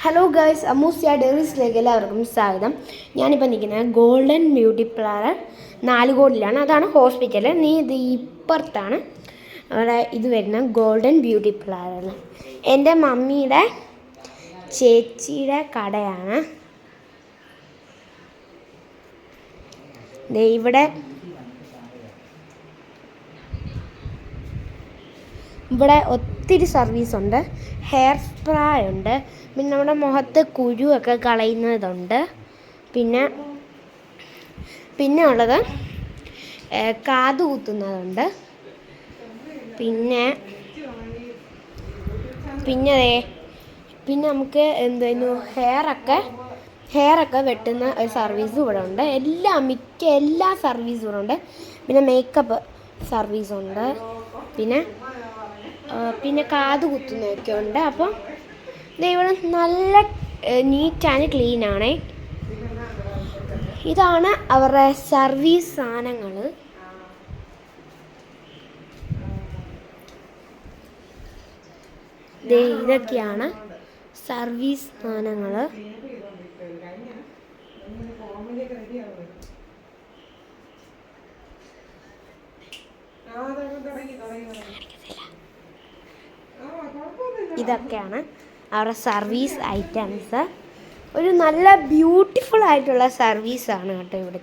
Hello guys, അമ്മൂസിയ ഡെറീസിലേക്ക് എല്ലാവർക്കും സ്വാഗതം. ഞാനിപ്പോൾ നിൽക്കുന്നത് ഗോൾഡൻ ബ്യൂട്ടി പാർലർ നാലുകോടിലാണ്. അതാണ് ഹോസ്പിറ്റൽ. ഇത് ഇപ്പുറത്താണ് അവിടെ ഇത് വരുന്ന ഗോൾഡൻ ബ്യൂട്ടി പാർലർ. എൻ്റെ മമ്മിയുടെ ചേച്ചിയുടെ കടയാണ്. ഇവിടെ ഒത്തിരി സർവീസുണ്ട്. ഹെയർ സ്പ്രേ ഉണ്ട്, പിന്നെ നമ്മുടെ മുഖത്ത് കുരുവൊക്കെ കളയുന്നതുണ്ട്, പിന്നെ ഉള്ളത് കാത് കുത്തുന്നതുണ്ട്, പിന്നെ നമുക്ക് ഹെയറൊക്കെ വെട്ടുന്ന ഒരു സർവീസും ഇവിടെ ഉണ്ട്. എല്ലാ സർവീസും ഇവിടെ ഉണ്ട്. പിന്നെ മേക്കപ്പ് സർവീസുണ്ട്, പിന്നെ കാത് കുത്തുന്നതൊക്കെ ഉണ്ട്. അപ്പം ഇവിടെ നല്ല നീറ്റ് ആൻഡ് ക്ലീൻ ആണ്. ഇതാണ് അവരുടെ സർവീസ് സാധനങ്ങൾ. ഇതൊക്കെയാണ് സർവീസ് സാധനങ്ങൾ. ഇതൊക്കെയാണ് അവരുടെ സർവീസ് ഐറ്റംസ്. ഒരു നല്ല ബ്യൂട്ടിഫുൾ ആയിട്ടുള്ള സർവീസാണ് കേട്ടോ ഇവിടുത്തെ.